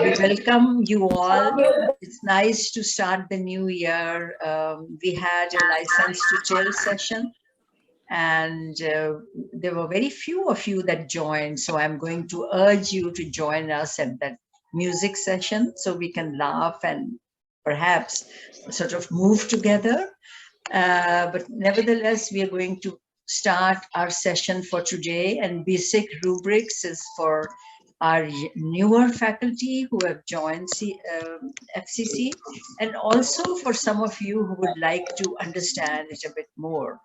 We welcome you all. It's nice to start the new year. We had a license to chill session, and there were very few of you that joined. So I'm going to urge you to join us at that music session so we can laugh and perhaps sort of move together. But nevertheless, we are going to start our session for today, and basic rubrics is for our newer faculty who have joined FCC, and also for some of you who would like to understand it a bit more.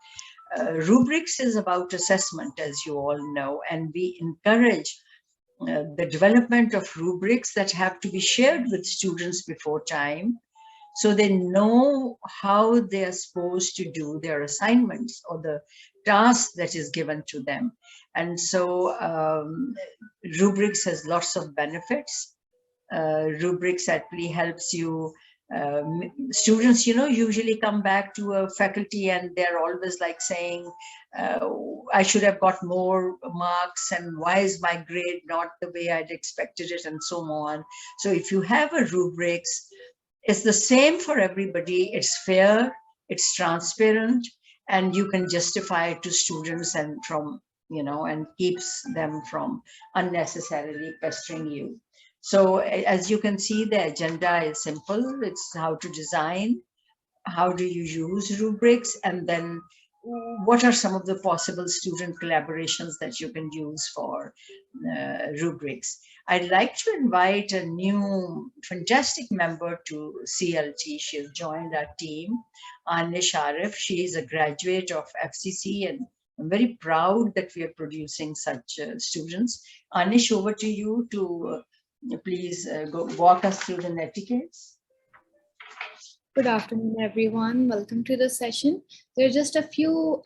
Rubrics is about assessment, as you all know, and we encourage the development of rubrics that have to be shared with students before time, so they know how they are supposed to do their assignments or the task that is given to them. And so rubrics has lots of benefits. Rubrics actually helps you. Students, usually come back to a faculty and they're always like saying, I should have got more marks, and why is my grade not the way I'd expected it, and so on. So if you have a rubrics, it's the same for everybody. It's fair, it's transparent, and you can justify it to students and and keeps them from unnecessarily pestering you. So as you can see, the agenda is simple. It's how to design, how do you use rubrics, and then what are some of the possible student collaborations that you can use for rubrics. I'd like to invite a new fantastic member to CLT. She has joined our team, Anish Arif. She is a graduate of FCC, and I'm very proud that we are producing such students. Anish, over to you to please go walk us through the netiquettes. Good afternoon, everyone. Welcome to the session. There are just a few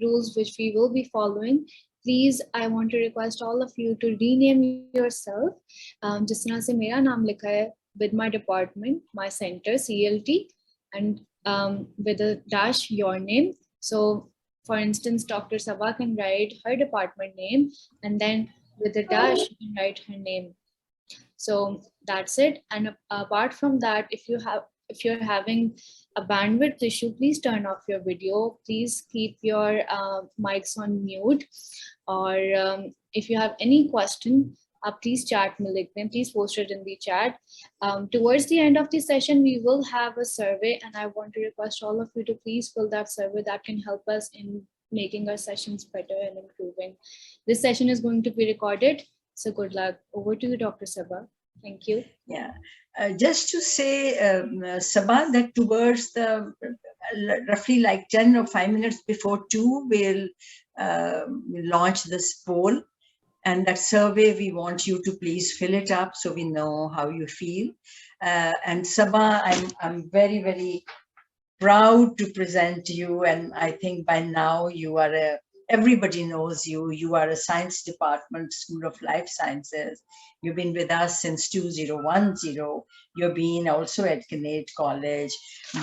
rules which we will be following. Please, I want to request all of you to rename yourself. जिस तरह से मेरा नाम लिखा है with my department, my center, CLT, and with a dash your name. So, for instance, Dr. Saba can write her department name, and then with a dash, you can write her name. So that's it. And apart from that, if you're having a bandwidth issue, please turn off your video. Please keep your mics on mute. Or if you have any question, please chat me, please post it in the chat. Towards the end of the session, we will have a survey, and I want to request all of you to please fill that survey. That can help us in making our sessions better and improving. This session is going to be recorded. So good luck. Over to you, Dr. Saba. Thank you. Yeah, just to say, Saba, that towards the roughly like 10 or 5 minutes before 2, we'll launch this poll. And that survey, we want you to please fill it up so we know how you feel. And Saba, I'm very, very proud to present you. And I think by now you are everybody knows you. You are a science department, School of Life Sciences. You've been with us since 2010. You've been also at Connect College,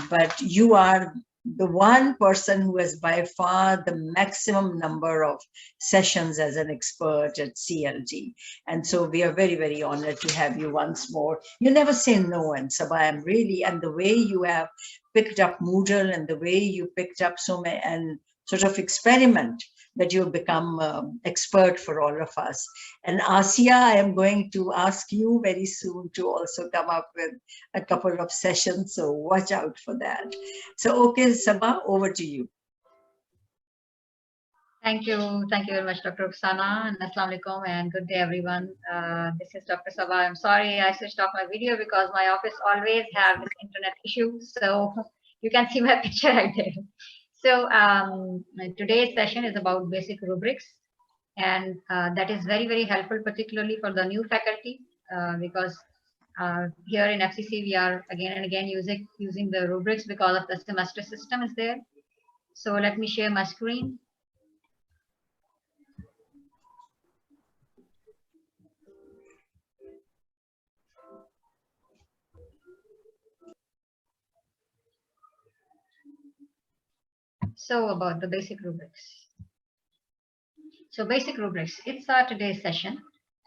but you are the one person who has by far the maximum number of sessions as an expert at CLT. And so we are very, very honored to have you once more. You never say no, and Saba, and the way you have picked up Moodle and the way you picked up so many and sort of experiment that you've become expert for all of us. And Asia, I am going to ask you very soon to also come up with a couple of sessions, so watch out for that. So, okay, Saba, over to you. Thank you very much, Dr. Rukhsana, and Assalamu alaikum, and good day, everyone. This is Dr. Saba. I'm sorry I switched off my video because my office always have this internet issue, so you can see my picture right there. So today's session is about basic rubrics, and that is very, very helpful, particularly for the new faculty, because here in FCC we are again and again using the rubrics because of the semester system is there. So let me share my screen. So about the basic rubrics. So basic rubrics, it's our today's session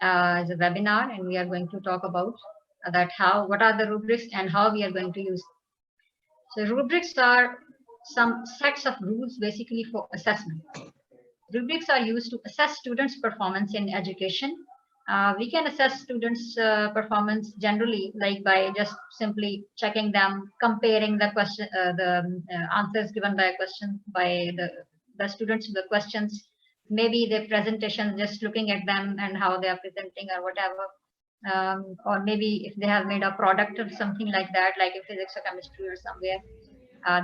as a webinar, and we are going to talk about that what are the rubrics and how we are going to use them. So rubrics are some sets of rules basically for assessment. Rubrics are used to assess students' performance in education. We can assess students' performance generally, like by just simply checking them, comparing the answers given by a question by the students to the questions, maybe the presentations, just looking at them and how they are presenting or whatever. Or maybe if they have made a product or something like that, like in physics or chemistry or somewhere,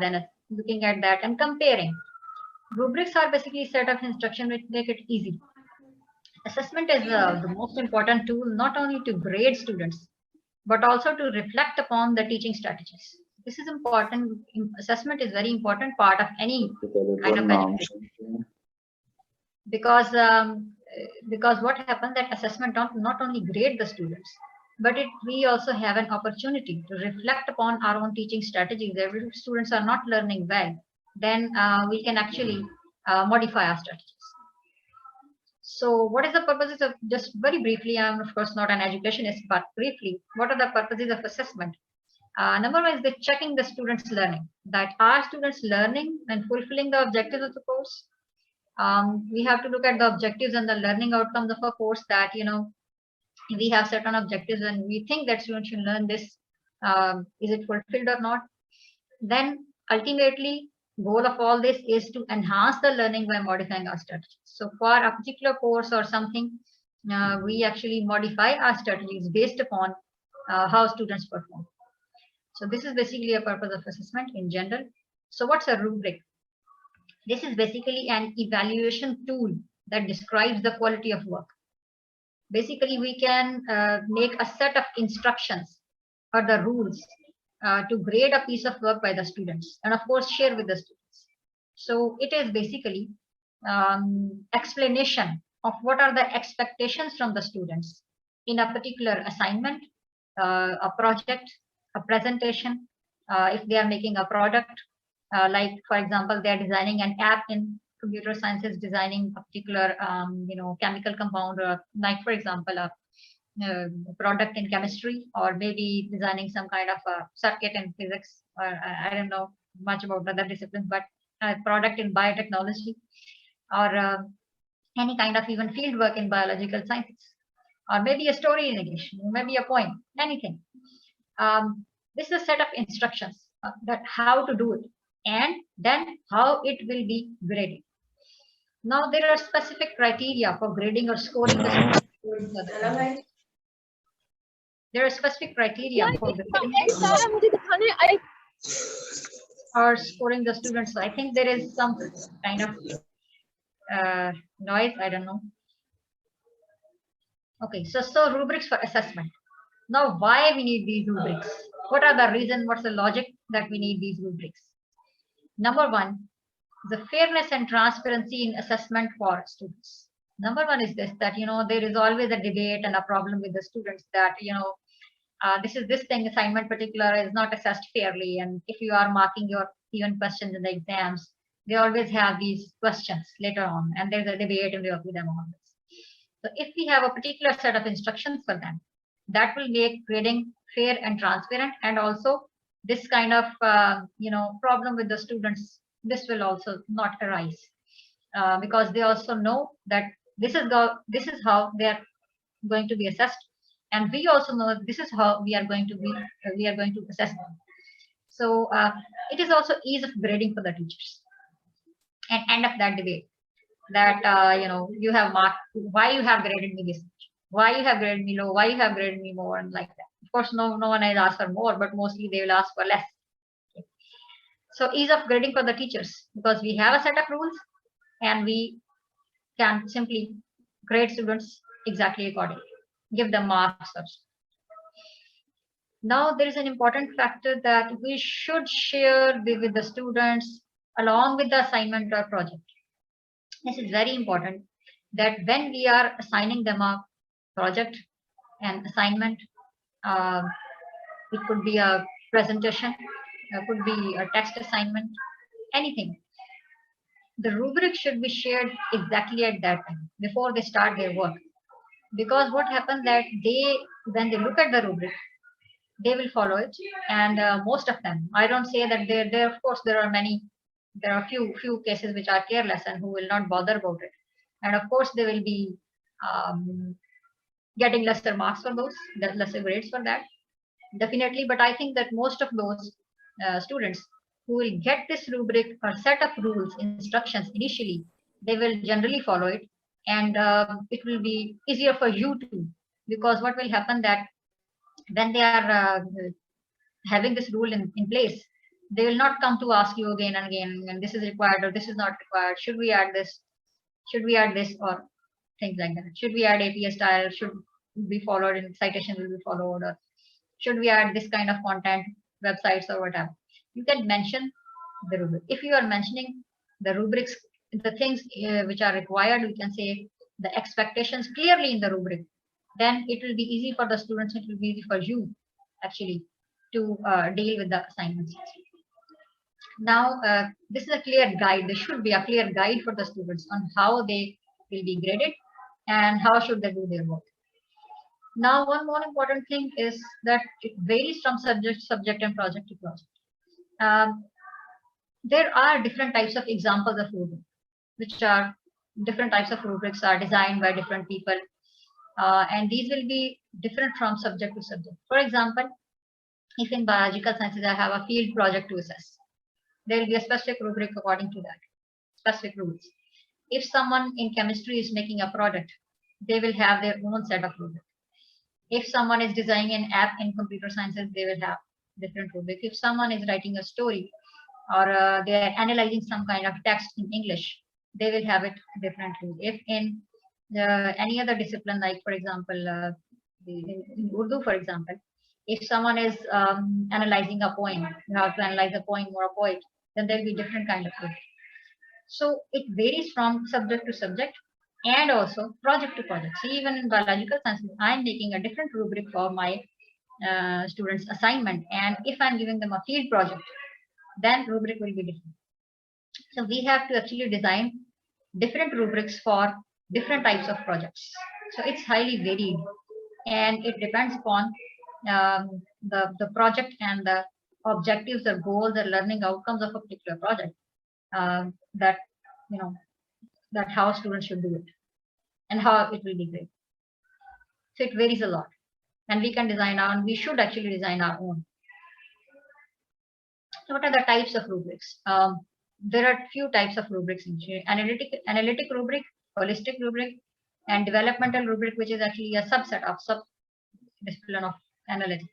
then looking at that and comparing. Rubrics are basically a set of instructions which make it easy. Assessment is the most important tool, not only to grade students, but also to reflect upon the teaching strategies. This is important. Assessment is very important part of any kind of education. Because what happens that assessment not only grade the students, but we also have an opportunity to reflect upon our own teaching strategies. If students are not learning well, then we can actually modify our strategies. So what is the purposes of, just very briefly, I'm of course not an educationist, but briefly, what are the purposes of assessment? Number one is the checking the students' learning, that are students learning and fulfilling the objectives of the course. We have to look at the objectives and the learning outcomes of a course, that, we have certain objectives and we think that students should learn this. Is it fulfilled or not? Then ultimately, goal of all this is to enhance the learning by modifying our strategies. So for a particular course or something, we actually modify our strategies based upon how students perform. So this is basically a purpose of assessment in general. So what's a rubric? This is basically an evaluation tool that describes the quality of work. Basically, we can make a set of instructions or the rules to grade a piece of work by the students, and of course share with the students. So it is basically explanation of what are the expectations from the students in a particular assignment, a project, a presentation. If they are making a product, like for example, they are designing an app in computer sciences, designing a particular chemical compound, or like for example a product in chemistry, or maybe designing some kind of a circuit in physics, or I don't know much about other disciplines, but a product in biotechnology, or any kind of even field work in biological sciences, or maybe a story in English, maybe a poem, anything. This is a set of instructions that how to do it, and then how it will be graded. Now there are specific criteria for grading or scoring the students. There are specific criteria for grading or scoring the students. So I think there is some kind of noise. I don't know. Okay, so rubrics for assessment. Now, why we need these rubrics? What are the reasons? What's the logic that we need these rubrics? Number one, the fairness and transparency in assessment for students. Number one is this, that there is always a debate and a problem with the students, that this thing assignment particular is not assessed fairly, and if you are marking your even questions in the exams, they always have these questions later on, and there's a debate with them on this. So if we have a particular set of instructions for them, that will make grading fair and transparent, and also this kind of problem with the students, this will also not arise, because they also know that this is how they are going to be assessed, and we also know this is how we are going to assess them. So it is also ease of grading for the teachers, and end of that debate, that you have marked, why you have graded me this much, why you have graded me low, why you have graded me more, and like that. Of course, no one has asked for more, but mostly they will ask for less. Okay. So ease of grading for the teachers, because we have a set of rules and we can simply grade students exactly accordingly, give them marks. Now there is an important factor that we should share with the students along with the assignment or project. This is very important, that when we are assigning them a project and assignment, it could be a presentation, it could be a text assignment, anything. The rubric should be shared exactly at that time, before they start their work. Because what happens that when they look at the rubric, they will follow it. And most of them, I don't say that there of course there are many, there are few cases which are careless and who will not bother about it, and of course they will be getting lesser marks for those, lesser grades for that, definitely. But I think that most of those students who will get this rubric or set of rules, instructions initially, they will generally follow it, and it will be easier for you too, because what will happen that when they are having this rule in place, they will not come to ask you again and again, and this is required or this is not required. Should we add this? Should we add this? Or things like that. Should we add APA style? Should be followed and citation will be followed? Or should we add this kind of content, websites or whatever? You can mention the rubric. If you are mentioning the rubrics, the things which are required, we can say the expectations clearly in the rubric, then it will be easy for the students, it will be easy for you actually to deal with the assignments. Now, this is a clear guide. There should be a clear guide for the students on how they will be graded and how should they do their work. Now, one more important thing is that it varies from subject and project to project. There are different types of examples of rubric, which are different types of rubrics are designed by different people, and these will be different from subject to subject. For example, if in biological sciences I have a field project to assess, there will be a specific rubric according to that, specific rules. If someone in chemistry is making a product, they will have their own set of rubrics. If someone is designing an app in computer sciences, they will have different rubric. If someone is writing a story or they are analyzing some kind of text in English, they will have it differently. If in any other discipline, like for example, in Urdu, for example, if someone is analyzing a poem, you have to analyze a poem or a poet, then there will be different kind of rubric. So it varies from subject to subject and also project to project. See, even in biological sciences, I'm making a different rubric for my students' assignment. And if I'm giving them a field project, then rubric will be different. So we have to actually design different rubrics for different types of projects. So it's highly varied, and it depends upon the project and the objectives, the goals, the learning outcomes of a particular project. That that how students should do it and how it will be great. So it varies a lot, and we can design our own. We should actually design our own. So what are the types of rubrics? There are few types of rubrics: analytic rubric, holistic rubric, and developmental rubric, which is actually a subset of sub-discipline of analytic.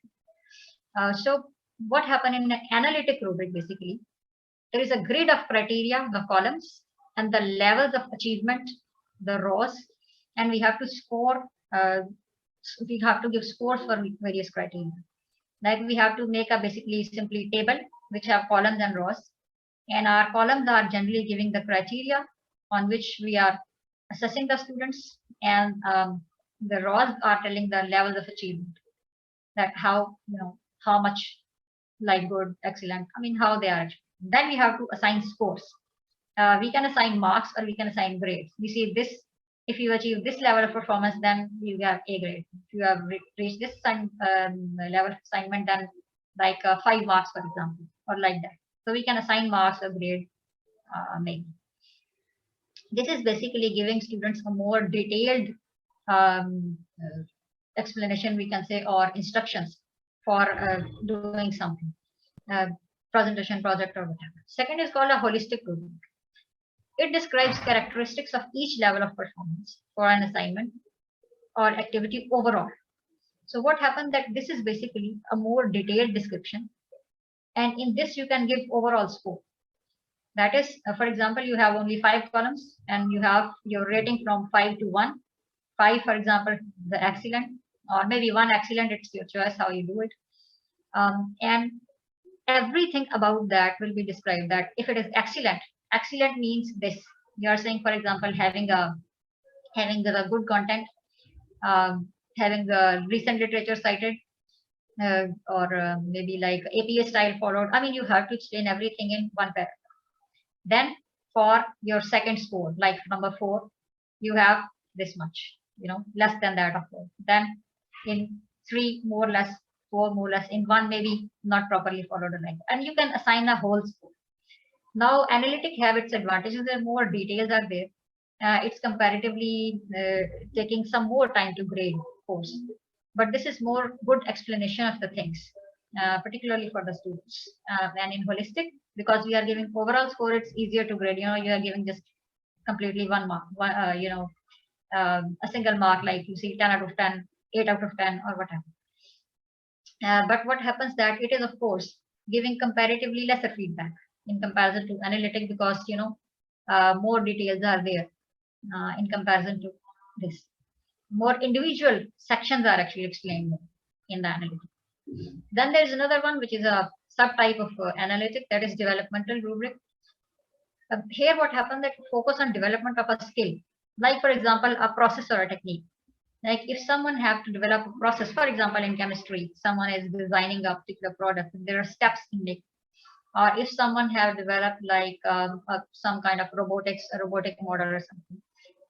So what happened in an analytic rubric? Basically, there is a grid of criteria, the columns, and the levels of achievement, the rows, and we have to score. We have to give scores for various criteria. Like we have to make a basically simply table which have columns and rows, and our columns are generally giving the criteria on which we are assessing the students, and the rows are telling the levels of achievement, that how much, like good, excellent, I mean how they are. Then we have to assign scores. We can assign marks or we can assign grades. We see this, if you achieve this level of performance, then you get A grade. If you have reached this level of assignment, then like 5 marks, for example, or like that. So we can assign marks or grade maybe. This is basically giving students a more detailed explanation, we can say, or instructions for doing something, presentation, project, or whatever. Second is called a holistic rubric. It describes characteristics of each level of performance for an assignment or activity overall. So what happened that this is basically a more detailed description, and in this you can give overall score. That is, for example, you have only 5 columns and you have your rating from 5 to 1. 5, for example, the excellent, or maybe 1 excellent, it's your choice how you do it. And everything about that will be described, that if it is excellent, excellent means this. You are saying, for example, having the good content, having the recent literature cited, or maybe like APA style followed. I mean, you have to explain everything in one paragraph. Then for your second score, like number 4, you have this much, less than that of 4. Then in 3, more or less score more or less. In one, maybe not properly followed or like, and you can assign a whole score. Now, analytic have its advantages. There more details are there. It's comparatively taking some more time to grade course, but this is more good explanation of the things, particularly for the students. And in holistic, because we are giving overall score, it's easier to grade. You know, you are giving just completely one mark, a single mark, like you see 10 out of 10, 8 out of 10, or whatever. But what happens that it is, of course, giving comparatively lesser feedback in comparison to analytic, because more details are there in comparison to this. More individual sections are actually explained in the analytic. Then there's another one which is a subtype of analytic, that is developmental rubric. Here what happens that focus on development of a skill, like for example a process or a technique. Like if someone have to develop a process, for example in chemistry, someone is designing a particular product, there are steps in it. Or if someone have developed like some kind of robotics, a robotic model or something,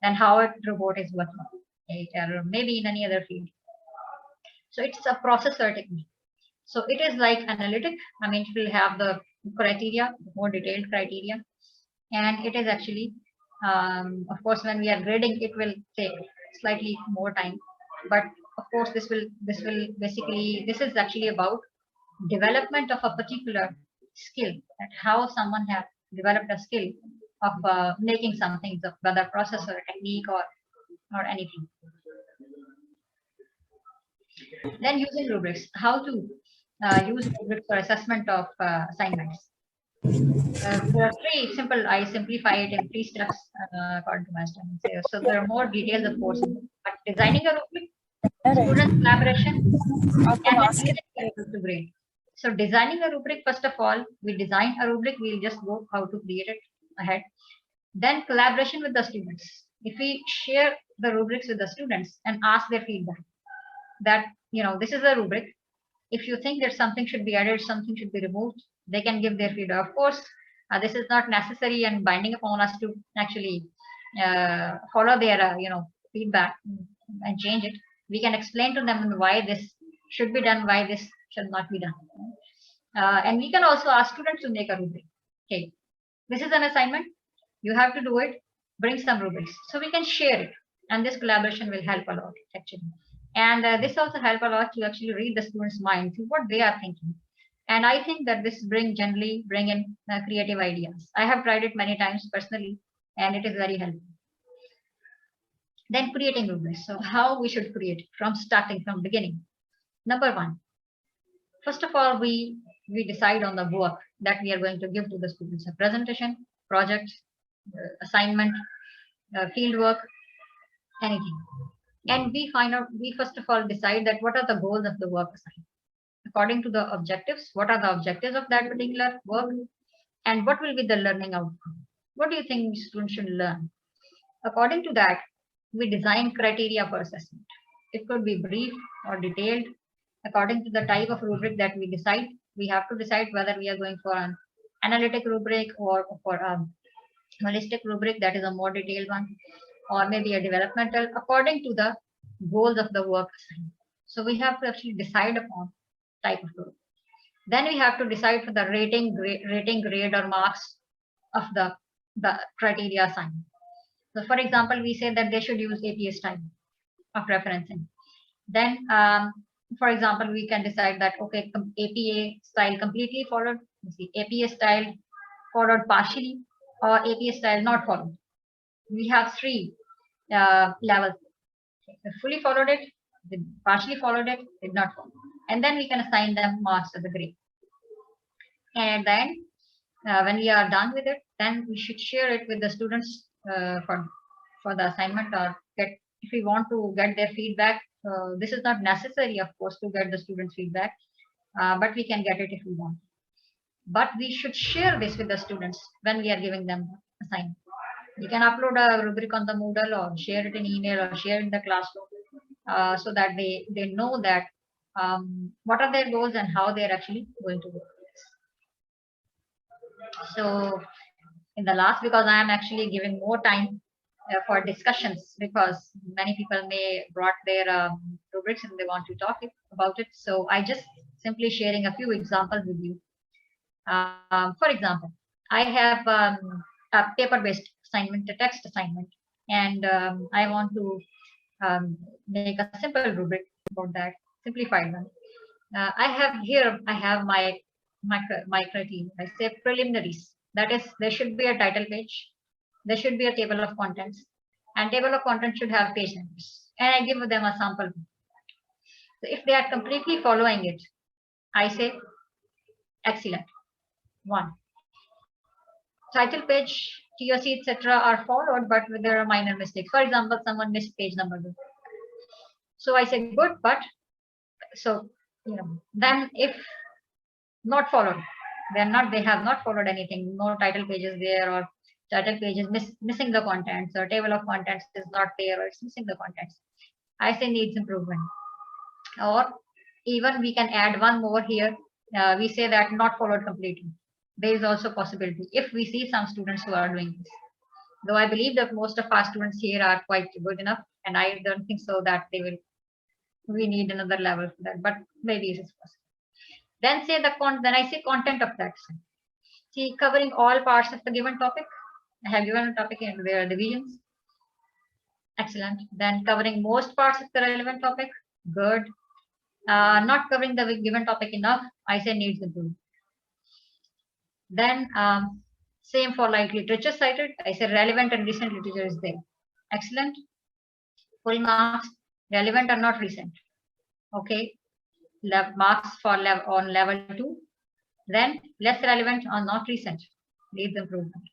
and how a robot is working, or maybe in any other field. So it's a process or technique. So it is like analytic. I mean, it will have the criteria, more detailed criteria, and it is actually, of course, when we are grading, it will take slightly more time. But of course, this will basically, this is actually about development of a particular skill, that how someone have developed a skill of making something, whether process or a technique or anything. Then using rubrics, how to use rubrics for assessment of assignments. There are three simple, I simplify it in 3 steps according to my students here. So there are more details, of course, but designing a rubric, student collaboration, and then using to grade. So designing a rubric, first of all, we design a rubric, we'll just go how to create it ahead. Then collaboration with the students. If we share the rubrics with the students and ask their feedback, that, this is a rubric. If you think that something should be added, something should be removed, they can give their feedback. Of course, this is not necessary and binding upon us to actually follow their, feedback and change it. We can explain to them why this should be done, why this should not be done. And we can also ask students to make a rubric. Okay, this is an assignment. You have to do it. Bring some rubrics. So we can share it. And this collaboration will help a lot, actually. And this also help a lot to actually read the students' mind, to what they are thinking. And I think that this generally bring in creative ideas. I have tried it many times personally, and it is very helpful. Then creating rubrics. So how we should create from beginning. Number 1, first of all, we decide on the work that we are going to give to the students: a presentation, project, assignment, field work, anything. And we first of all decide that what are the goals of the work assigned. According to the objectives, what are the objectives of that particular work, and what will be the learning outcome? What do you think students should learn? According to that, we design criteria for assessment. It could be brief or detailed. According to the type of rubric that we decide, we have to decide whether we are going for an analytic rubric or for a holistic rubric, that is a more detailed one, or maybe a developmental, according to the goals of the work assigned. So we have to actually decide upon type of rubric. Then we have to decide for the rating, grade, or marks of the criteria assigned. So for example, we say that they should use APA style of referencing. Then, for example, we can decide that, okay, APA style completely followed, APA style followed partially, or APA style not followed. We have 3 levels. They fully followed it, they partially followed it, did not follow. And then we can assign them marks as a grade. And then when we are done with it, then we should share it with the students for the assignment, or if we want to get their feedback. This is not necessary, of course, to get the students' feedback, but we can get it if we want. But we should share this with the students when we are giving them assignment. You can upload a rubric on the Moodle, or share it in email, or share in the classroom, so that they know that what are their goals and how they are actually going to work with this. So in the last, because I am actually giving more time for discussions, because many people may brought their rubrics and they want to talk about it. So I just simply sharing a few examples with you. For example, I have a paper-based assignment, a text assignment, and I want to make a simple rubric about that, simplified one. I have my criteria. I say preliminaries. That is, there should be a title page, there should be a table of contents, and table of contents should have page numbers. And I give them a sample. So if they are completely following it, I say excellent. 1. Title page, TOC, etc. are followed, but there are minor mistakes. For example, someone missed page number 2. So I say good, but so then if not followed, they have not followed anything, no title pages there, or title pages missing the contents, or table of contents is not there, or it's missing the contents, I say needs improvement. Or even we can add one more here. We say that not followed completely. There is also possibility if we see some students who are doing this. Though I believe that most of our students here are quite good enough, and I don't think so that we need another level for that, but maybe it is possible. Then I say content of that. See, covering all parts of the given topic. I have given a topic and there are divisions. Excellent. Then covering most parts of the relevant topic. Good. Not covering the given topic enough. I say needs improvement. Then same for like literature cited. I say relevant and recent literature is there. Excellent. Full marks. Relevant or not recent. Okay. Marks for on level 2. Then less relevant or not recent, needs improvement.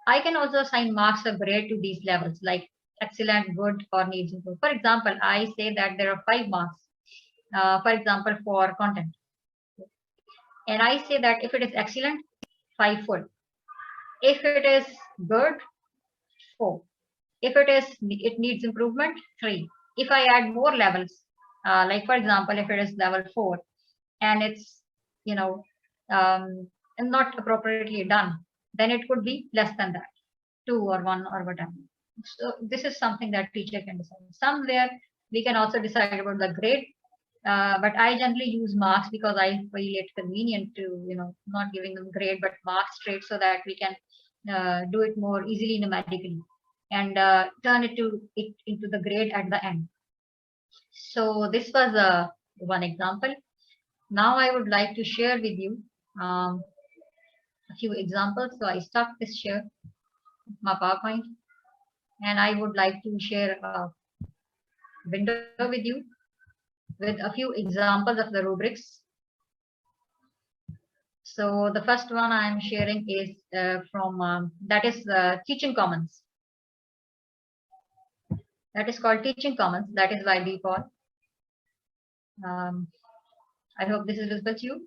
I can also assign marks of grade to these levels, like excellent, good, or needs improvement. For example, I say that there are 5 marks, for example, for content. And I say that if it is excellent, 5 full. If it is good, 4. If it needs improvement, 3. If I add more levels, like for example, if it is level 4 and it's not appropriately done, then it could be less than that, 2 or 1 or whatever. So this is something that teacher can decide. Somewhere we can also decide about the grade, but I generally use marks because I feel it convenient to not giving them grade but marks straight, so that we can do it more easily numerically and turn it into the grade at the end. So this was one example. Now I would like to share with you a few examples. So I stop this share, my PowerPoint, and I would like to share a window with you with a few examples of the rubrics. So the first one I am sharing is from that is Teaching Commons. That is called Teaching Commons. That is by default. I hope this is visible to you.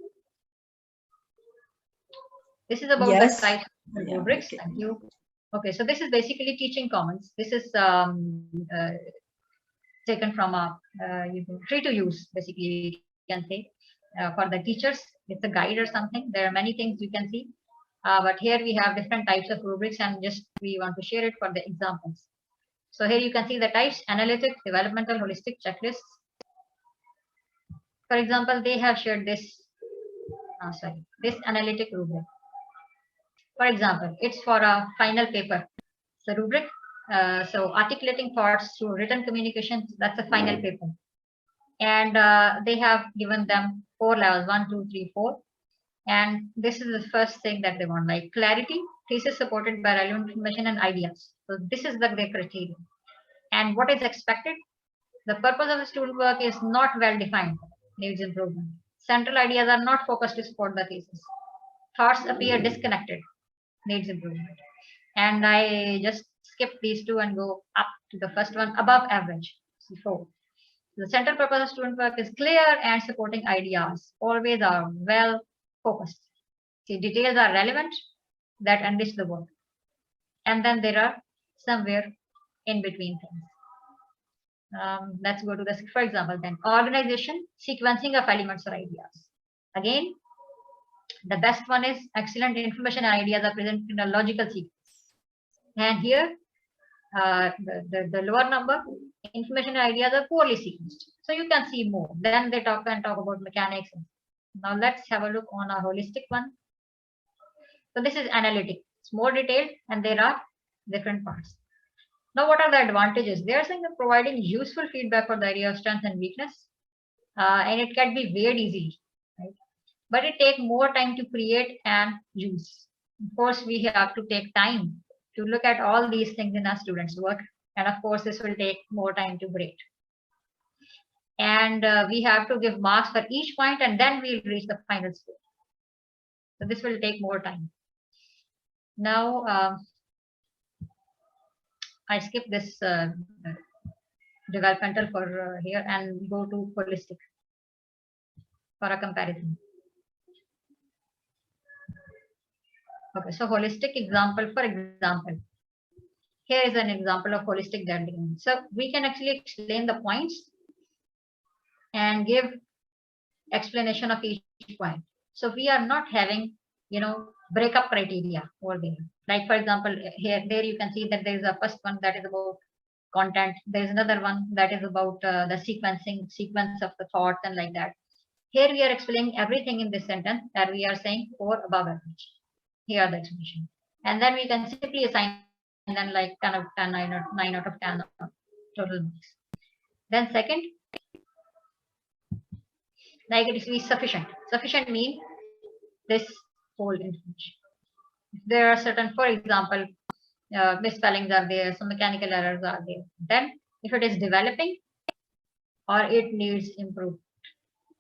This is about the types of rubrics. Okay. Thank you. Okay, so this is basically Teaching Commons. This is taken from a free to use, basically, you can say, for the teachers. It's a guide or something. There are many things you can see, but here we have different types of rubrics, and just we want to share it for the examples. So here you can see the types: analytic, developmental, holistic, checklists. For example, they have shared this, this analytic rubric. For example, it's for a final paper. So rubric, so articulating thoughts through written communication, that's a final paper. And they have given them 4 levels, 1, 2, 3, 4. And this is the first thing that they want, like clarity, thesis supported by relevant information and ideas. So this is the criteria. And what is expected? The purpose of the student work is not well defined, needs improvement. Central ideas are not focused to support the thesis. Thoughts appear disconnected, needs improvement. And I just skip these 2 and go up to the first one, above average, C4. The central purpose of student work is clear and supporting ideas, always are well focused. See, details are relevant, that enrich the work. And then there are somewhere in between things. Let's go to this, for example, then organization, sequencing of elements or ideas. Again, the best one is excellent information and ideas are presented in a logical sequence. And here, the lower number, information and ideas are poorly sequenced. So you can see more. Then they talk about mechanics. Now let's have a look on a holistic one. So this is analytic. It's more detailed and there are different parts. Now what are the advantages? They are saying that providing useful feedback for the area of strength and weakness. And it can be weighed easily, right? But it takes more time to create and use. Of course, we have to take time to look at all these things in our students' work. And of course, this will take more time to grade. And we have to give marks for each point and then we'll reach the final score. So this will take more time. Now, I skip this developmental for here and go to holistic for a comparison. Okay, so holistic example, for example, here is an example of holistic grading. So we can actually explain the points and give explanation of each point. So we are not having, breakup criteria over there. Like for example, there you can see that there is a first one that is about content. There is another one that is about the sequence of the thoughts and like that. Here we are explaining everything in this sentence that we are saying or above average. Here are the explanation. And then we can simply assign then like 10 out of 10, 9 out of 10 total marks. Then second, like it is sufficient. Sufficient means this whole information. If there are certain, for example, misspellings are there, some mechanical errors are there. Then if it is developing or it needs improvement.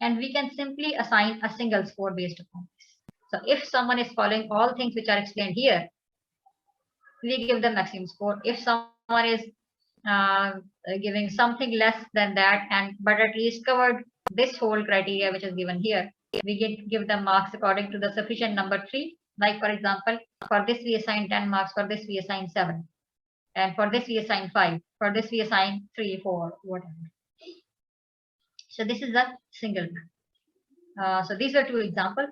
And we can simply assign a single score based upon this. So if someone is following all things which are explained here, we give the maximum score. If someone is giving something less than that, but at least covered this whole criteria which is given here, we give them marks according to the sufficient number 3. Like for example, for this we assign 10 marks, for this we assign 7, and for this we assign 5, for this we assign 3, 4, whatever. So this is a single one. So these are 2 examples.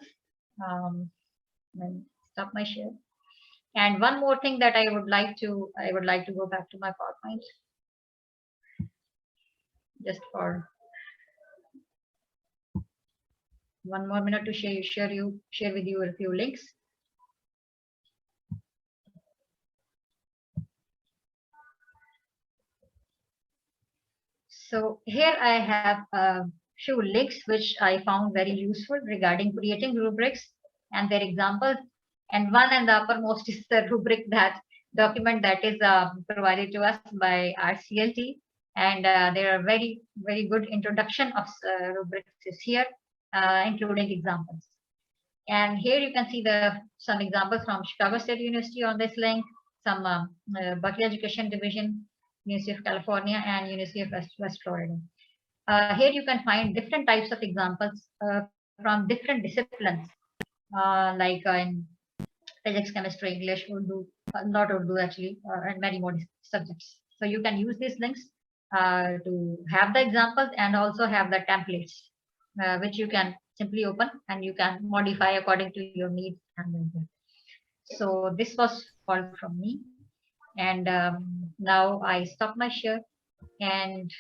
Stop my share. And one more thing that I would like to go back to my PowerPoint just for 1 more minute to share with you a few links. So here I have a few links which I found very useful regarding creating rubrics and their examples. And one and the uppermost is the rubric document that is provided to us by our CLT. And there are very, very good introduction of rubrics is here, including examples. And here you can see some examples from Chicago State University on this link, some Berkeley Education Division, University of California, and University of West Florida. Here you can find different types of examples from different disciplines, like in physics, chemistry, English, Urdu, not Urdu actually, and many more subjects. So you can use these links to have the examples and also have the templates, which you can simply open and you can modify according to your needs. So this was all from me. And now I stop my share. And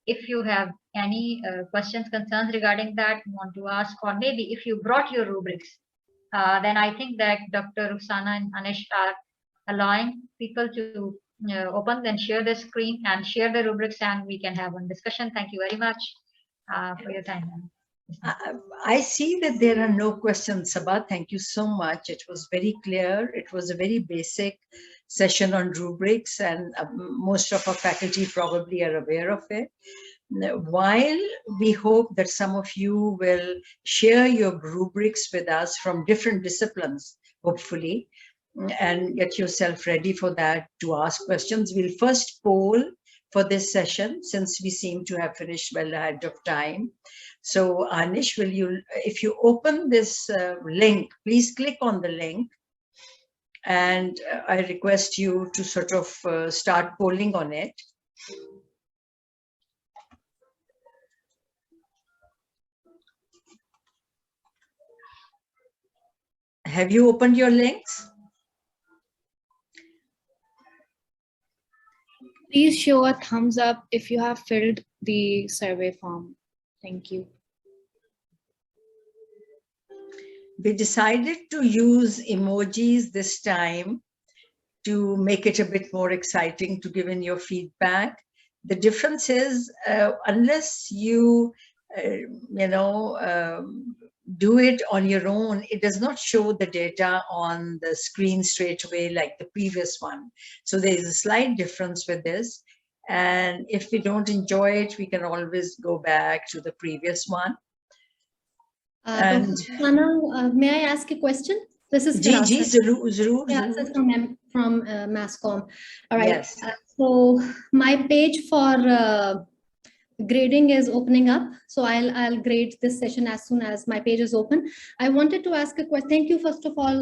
if you have any questions, concerns regarding that, you want to ask, or maybe if you brought your rubrics, then I think that Dr. Ruxana and Anish are allowing people to open and share the screen and share the rubrics, and we can have one discussion. Thank you very much for your time. I see that there are no questions, Saba. Thank you so much. It was very clear. It was a very basic session on rubrics, and most of our faculty probably are aware of it. While we hope that some of you will share your rubrics with us from different disciplines, hopefully, and get yourself ready for that to ask questions, we'll first poll for this session, since we seem to have finished well ahead of time. So Anish, if you open this link, please click on the link, and I request you to sort of start polling on it. Have you opened your links? show a thumbs up if you have filled the survey form. Thank you. We decided to use emojis this time to make it a bit more exciting to give in your feedback. The difference is, unless you, do it on your own, it does not show the data on the screen straight away like the previous one. So there's a slight difference with this. And if we don't enjoy it, we can always go back to the previous one. Dr. Sana, may I ask a question? This is Zarur. Yeah, this is from Masscom. All right. Yes. So my page for grading is opening up. So I'll grade this session as soon as my page is open. I wanted to ask a question. Thank you, first of all,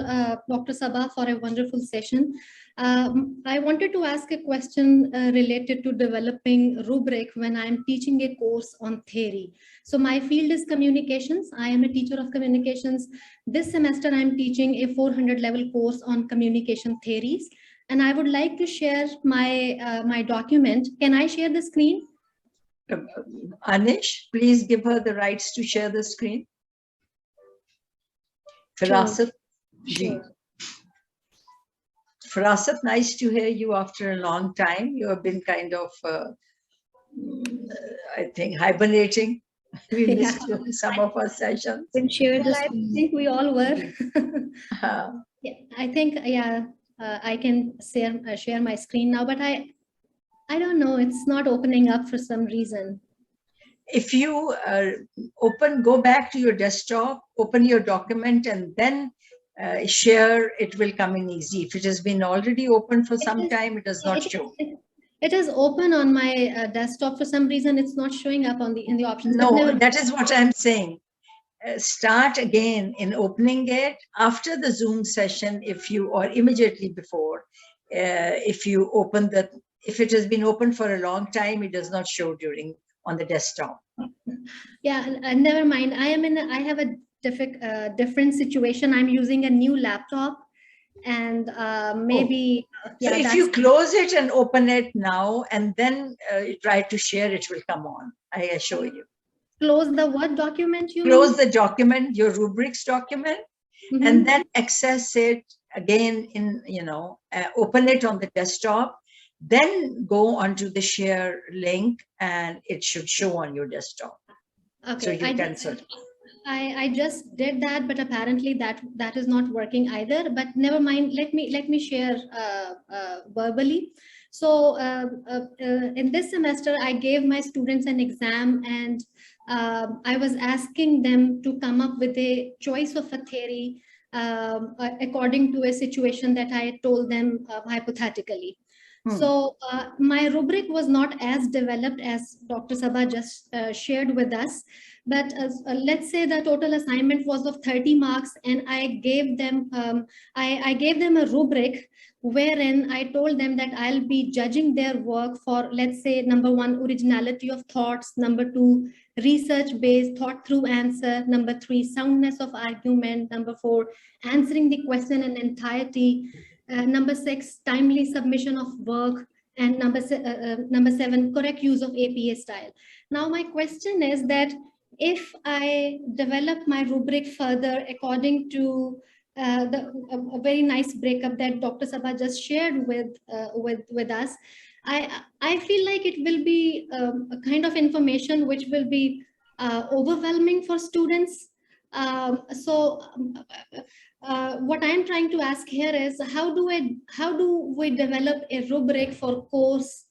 Dr. Saba, for a wonderful session. I wanted to ask a question related to developing rubric when I'm teaching a course on theory. So my field is communications. I am a teacher of communications. This semester, I'm teaching a 400 level course on communication theories. And I would like to share my, my document. Can I share the screen? Anish, please give her the rights to share the screen. Firasat, Sure. Firasat, nice to hear you after a long time. You have been kind of, I think, hibernating. We missed you in some of our sessions. Then share the I screen. think we all were. Yeah, I think, I can share my screen now, but I don't know, it's not opening up for some reason. If you go back to your desktop, open your document, and then share, it will come in easy. If it has been already open for some time, it does not show. It is open on my desktop. For some reason, it's not showing up on in the options. No, that is what I'm saying. Start again in opening it after the Zoom session, or immediately before, if you open if it has been open for a long time, it does not show on the desktop. Yeah, and never mind. I have a different situation. I'm using a new laptop, and maybe. So if you close it and open it now, and then try to share, it will come on. I assure you. Close the what document you Close the document, your rubrics document, Mm-hmm. and then access it again open it on the desktop, then go onto the share link, and it should show on your desktop. Okay. So you can search. I just did that, but apparently that is not working either. But never mind. Let me share verbally. So in this semester, I gave my students an exam, and I was asking them to come up with a choice of a theory according to a situation that I told them hypothetically. So my rubric was not as developed as Dr. Saba just shared with us, but let's say the total assignment was of 30 marks, and I gave them I gave them a rubric wherein I told them that I'll be judging their work for, let's say, number 1, originality of thoughts, number 2, research-based thought through answer, number 3, soundness of argument, number 4, answering the question in entirety, number 6, timely submission of work, and number 7, correct use of APA style. Now, my question is that if I develop my rubric further according to a very nice breakup that Dr. Saba just shared with us, I feel like it will be a kind of information which will be overwhelming for students. What I'm trying to ask here is how do we develop a rubric for course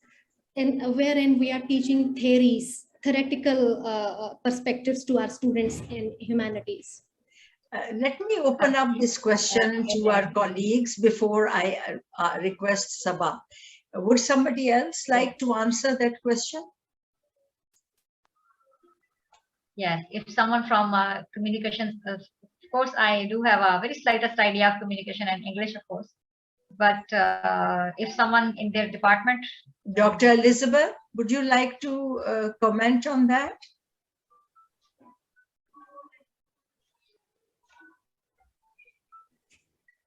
wherein we are teaching theories, theoretical perspectives to our students in humanities? Let me open up this question to our colleagues before I request Saba. Would somebody else like to answer that question? Yes, if someone from communications, of course, I do have a very slightest idea of communication and English, of course. But if someone in their department. Dr. Elizabeth, would you like to comment on that?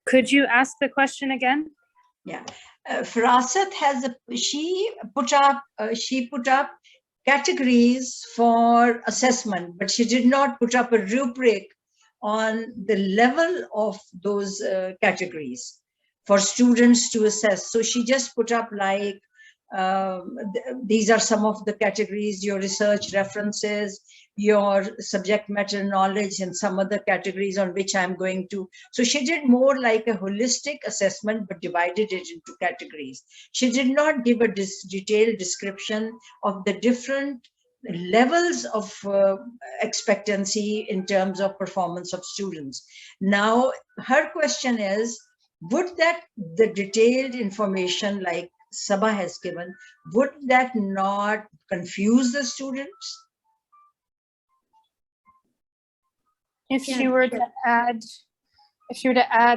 Could you ask the question again? Yeah. Firasat has she put up categories for assessment, but she did not put up a rubric on the level of those categories for students to assess. So she just put up like, these are some of the categories: your research references, your subject matter knowledge, and some other categories on which I'm going to. So she did more like a holistic assessment, but divided it into categories. She did not give a detailed description of the different levels of expectancy in terms of performance of students. Now, her question is, would that the detailed information like Saba has given, would that not confuse the students? If Yeah, you were to add,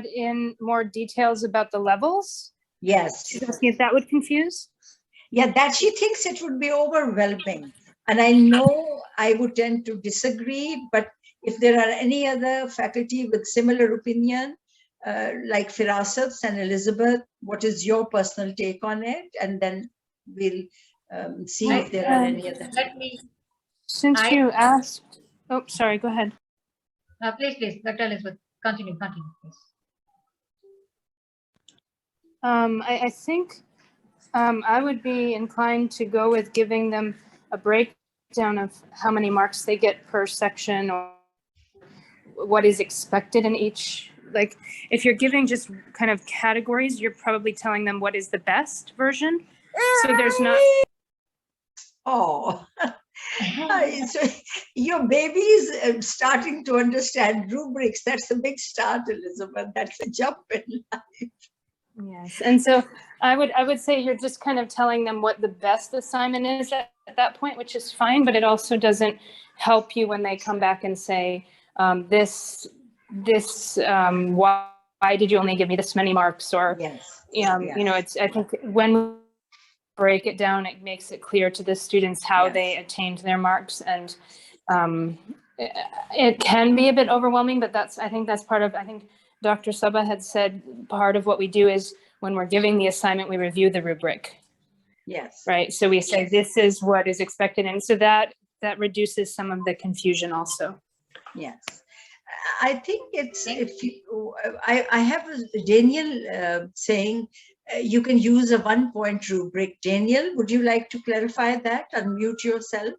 in more details about the levels, Yes. she's asking if that would confuse. Yeah, that she thinks it would be overwhelming. And I know I would tend to disagree, but if there are any other faculty with similar opinion, like Firasat and Elizabeth, what is your personal take on it? And then we'll see if there are any other. Let me, Since you asked, oh, sorry, go ahead. please, Dr. Elizabeth, continue, please. I think I would be inclined to go with giving them a breakdown of how many marks they get per section or what is expected in each. Like, if you're giving just kind of categories, you're probably telling them what is the best version. So there's not. Oh, so your baby is starting to understand rubrics. That's a big start, Elizabeth. That's a jump in life. Yes, and so I would say you're just kind of telling them what the best assignment is at that point, which is fine, but it also doesn't help you when they come back and say, why did you only give me this many marks? Or, yes. You know, it's, I think when we break it down, it makes it clear to the students how they attained their marks. And it can be a bit overwhelming, but I think that's part of, I think Dr. Saba had said, part of what we do is when we're giving the assignment, we review the rubric. Yes. Right. So we say, this is what is expected. And so that reduces some of the confusion also. Yes. I think it's, if you, I have Daniel saying you can use a 1-point rubric. Daniel, would you like to clarify that? Unmute yourself.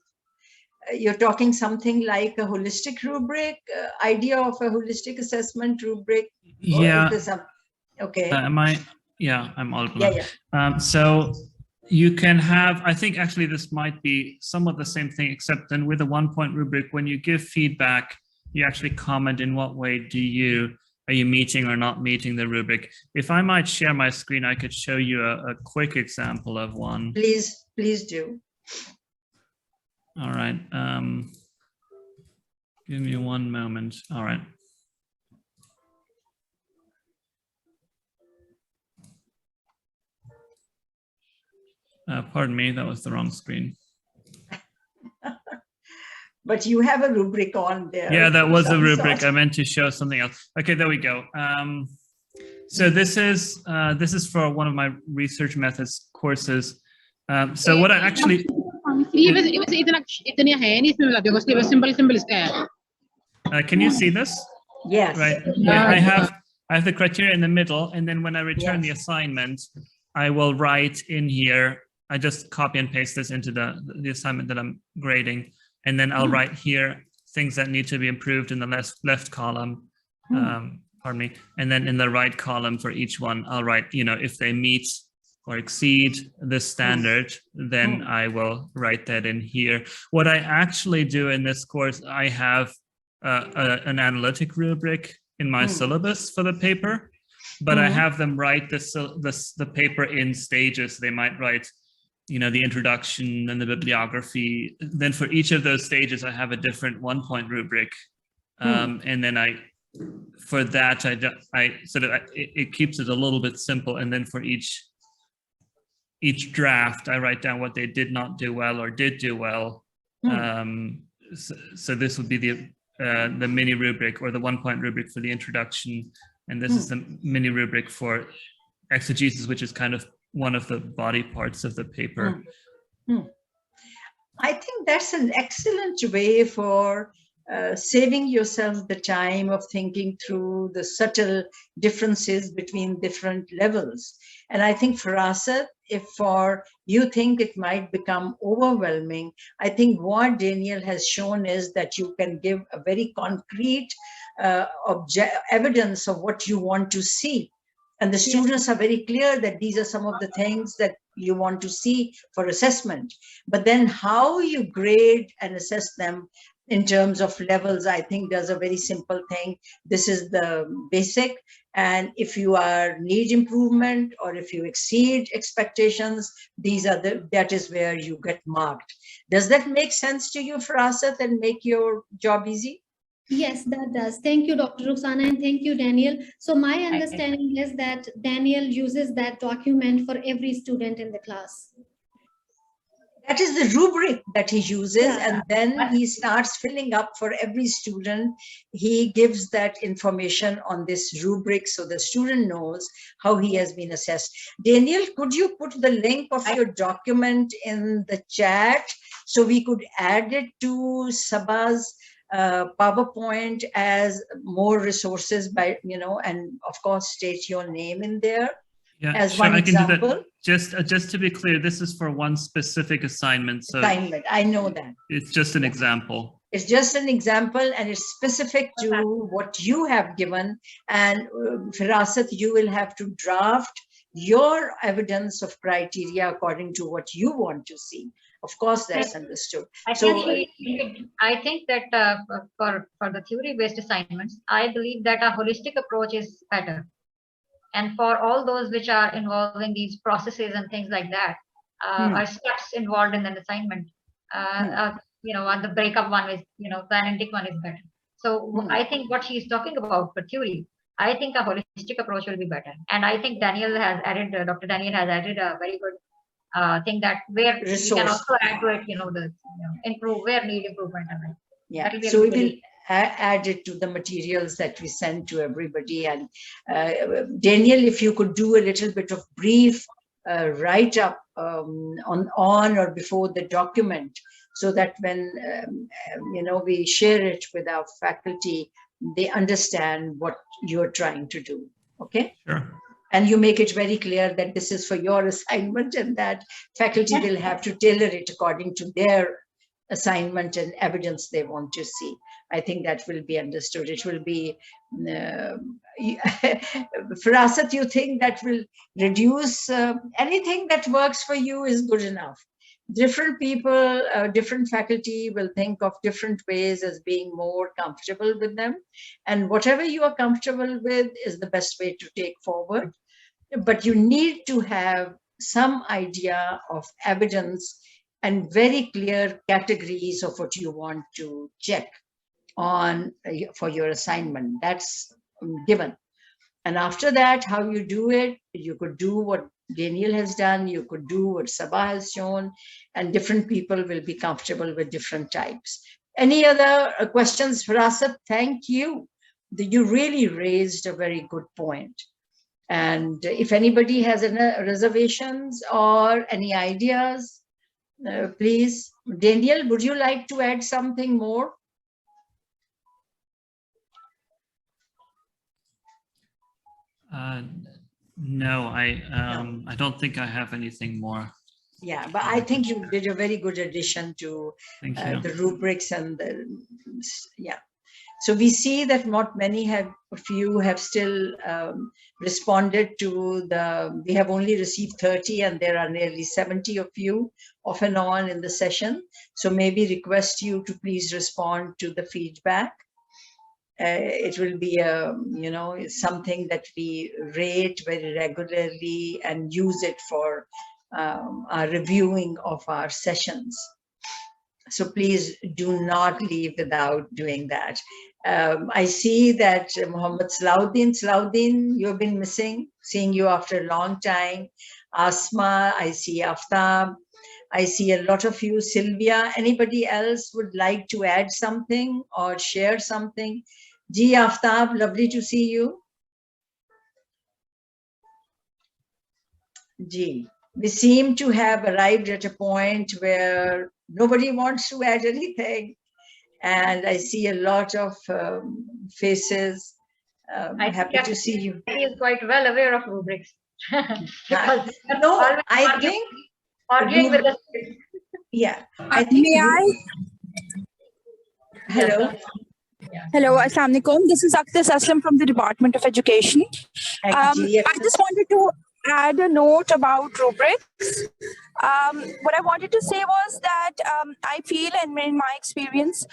You're talking something like a holistic rubric, idea of a holistic assessment rubric. Yeah. Okay. I'm audible. Yeah. So you can have, I think actually this might be somewhat the same thing, except then with a 1-point rubric, when you give feedback, you actually comment in what way are you meeting or not meeting the rubric. If I might share my screen, I could show you a quick example of one. Please do. All right. Give me one moment. All right. Pardon me, that was the wrong screen. But you have a rubric on there. Yeah, that was a rubric. I meant to show something else. Okay, there we go. So this is for one of my research methods courses. So what I actually can you see this? Yes. Right. Yeah, I have the criteria in the middle, and then when I return the assignment, I will write in here. I just copy and paste this into the assignment that I'm grading, and then I'll write here things that need to be improved in the left column. Pardon me. And then in the right column for each one, I'll write, if they meet or exceed the standard, then I will write that in here. What I actually do in this course, I have an analytic rubric in my syllabus for the paper, but I have them write the paper in stages. They might write, the introduction and the bibliography. Then for each of those stages, I have a different 1-point rubric. And then for that, it keeps it a little bit simple. And then for each draft, I write down what they did not do well or did do well. So this would be the mini rubric or the 1-point rubric for the introduction. And this is the mini rubric for exegesis, which is kind of one of the body parts of the paper. I think that's an excellent way for saving yourself the time of thinking through the subtle differences between different levels. And I think for Asad, if for you think it might become overwhelming, I think what Daniel has shown is that you can give a very concrete evidence of what you want to see. And the students are very clear that these are some of the things that you want to see for assessment. But then how you grade and assess them in terms of levels, I think there's a very simple thing. This is the basic. And if you need improvement or if you exceed expectations, that is where you get marked. Does that make sense to you, Farasat, and make your job easy? Yes, that does. Thank you, Dr. Ruxana, and thank you, Daniel. So my understanding is that Daniel uses that document for every student in the class. That is the rubric that he uses, and then he starts filling up for every student. He gives that information on this rubric so the student knows how he has been assessed. Daniel, could you put the link of your document in the chat so we could add it to Saba's PowerPoint as more resources and of course state your name in there? Yeah, as sure, one I can example. do that. Just to be clear, this is for one specific assignment. So I know that. It's just an example. It's just an example, and it's specific to what you have given. And Firasat, you will have to draft your evidence of criteria according to what you want to see. Of course, that's understood. I think that for the theory-based assignments, I believe that a holistic approach is better. And for all those which are involving these processes and things like that, are steps involved in an assignment. And the breakup one is, the analytic one is better. So I think what she's talking about for theory, I think a holistic approach will be better. And I think Dr. Daniel has added a very good thing that where we can also add to it, improve where need improvement. Yeah, so we will add it to the materials that we send to everybody. And Daniel, if you could do a little bit of brief write-up on or before the document, so that when we share it with our faculty, they understand what you're trying to do. Okay. Sure. And you make it very clear that this is for your assignment and that faculty will have to tailor it according to their assignment and evidence they want to see. I think that will be understood. It will be, Firasat, you think that will reduce, anything that works for you is good enough. Different people, different faculty will think of different ways as being more comfortable with them. And whatever you are comfortable with is the best way to take forward. But you need to have some idea of evidence and very clear categories of what you want to check on for your assignment. That's given. And after that, how you do it, you could do what Daniel has done, you could do what Saba has shown, and different people will be comfortable with different types. Any other questions, Firasat? Thank you. You really raised a very good point. And if anybody has any reservations or any ideas, please. Daniel, would you like to add something more? No, I don't think I have anything more. Yeah, but I think you did a very good addition to the rubrics and yeah. So we see that not many of you have still responded to we have only received 30 and there are nearly 70 of you off and on in the session. So maybe request you to please respond to the feedback. It will be something that we rate very regularly and use it for our reviewing of our sessions. So please do not leave without doing that. I see that Muhammad Salahuddin, you've been missing, seeing you after a long time. Asma, I see Aftab. I see a lot of you. Sylvia, anybody else would like to add something or share something? Ji Aftab, lovely to see you. Gee, we seem to have arrived at a point where nobody wants to add anything. And I see a lot of faces. I Happy to see you. He is quite well aware of rubrics. Because No, always I think, arguing with the students. yeah, I think. May I? Hello. Hello, Assalamu alaikum. This is Akhtar Aslam from the Department of Education. I just wanted to add a note about rubrics. What I wanted to say was that I feel, and in my experience,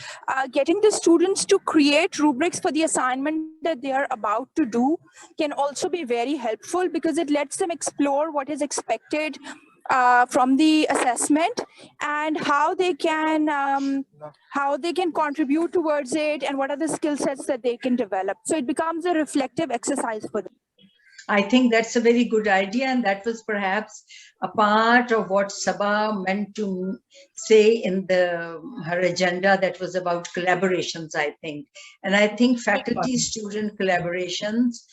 getting the students to create rubrics for the assignment that they are about to do can also be very helpful, because it lets them explore what is expected from the assessment and how they can contribute towards it, and what are the skill sets that they can develop. So it becomes a reflective exercise for them. I think that's a very good idea, and that was perhaps a part of what Saba meant to say in her agenda that was about collaborations, I think. And I think faculty-student collaborations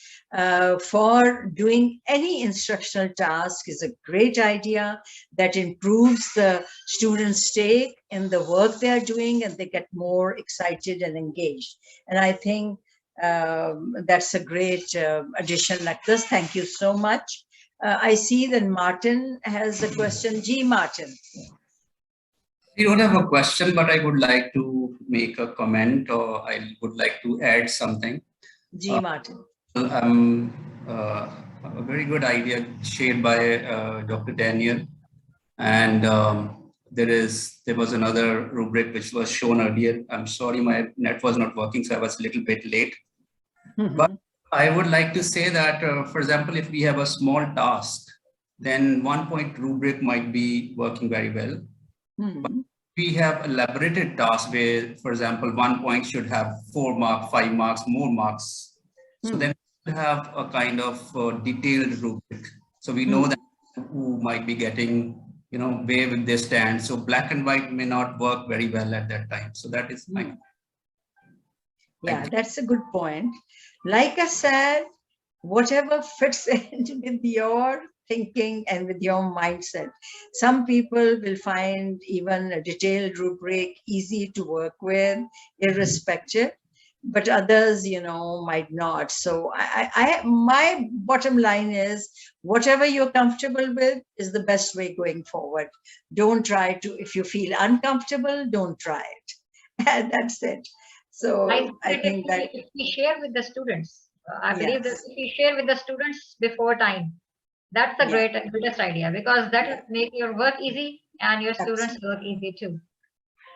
for doing any instructional task is a great idea that improves the students' stake in the work they are doing, and they get more excited and engaged. And I think that's a great addition like this. Thank you so much. I see that Martin has a question. G. Martin. I don't have a question, but I would like to make a comment, or I would like to add something. G. Martin. A very good idea shared by Dr. Daniel. And there was another rubric which was shown earlier. I'm sorry, my net was not working, so I was a little bit late. But I would like to say that, for example, if we have a small task, then 1 point rubric might be working very well. But we have elaborated tasks where, for example, 1 point should have 4 marks, 5 marks, more marks. So then we have a kind of detailed rubric. So we know that who might be getting, where will they stand. So black and white may not work very well at that time. So that is fine. Yeah, that's a good point. Like I said, whatever fits in with your thinking and with your mindset. Some people will find even a detailed rubric easy to work with, irrespective, but others, might not. So my bottom line is, whatever you're comfortable with is the best way going forward. Don't try to, if you feel uncomfortable, don't try it. And that's it. So I think that if we share with the students, I believe that if we share with the students before time, that's the greatest idea, because that will make your work easy and your students' work easy too.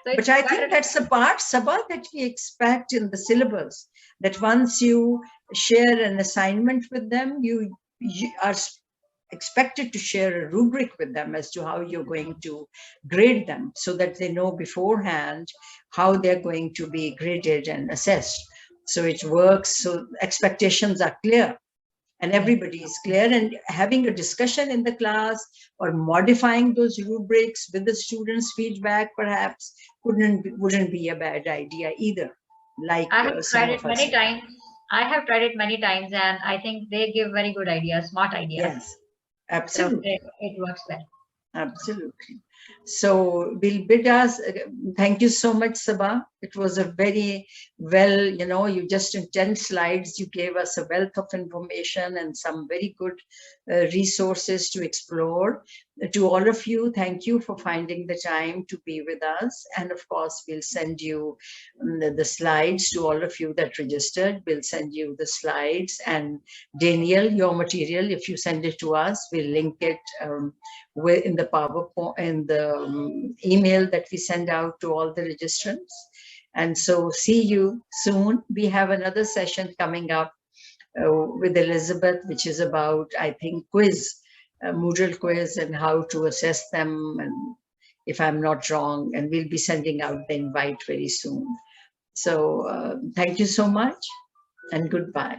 So but I think that's the part, Saba, that we expect in the syllabus, that once you share an assignment with them, you are expected to share a rubric with them as to how you're going to grade them, so that they know beforehand how they're going to be graded and assessed. So it works, so expectations are clear and everybody is clear, and having a discussion in the class or modifying those rubrics with the students' feedback perhaps wouldn't be a bad idea either. Like I have tried it many times. I have tried it many times, and I think they give very good ideas, smart ideas. Yes, absolutely. So it works well. Absolutely. So we'll bid us. Thank you so much, Saba. It was a very well, you just in 10 slides, you gave us a wealth of information and some very good resources to explore. To all of you, thank you for finding the time to be with us. And of course, we'll send you the slides to all of you that registered. We'll send you the slides, and Daniel, your material, if you send it to us, we'll link it in the PowerPoint, in the email that we send out to all the registrants. And so see you soon. We have another session coming up with Elizabeth, which is about, I think, quiz, Moodle quiz, and how to assess them, and if I'm not wrong, and we'll be sending out the invite very soon. So thank you so much and goodbye.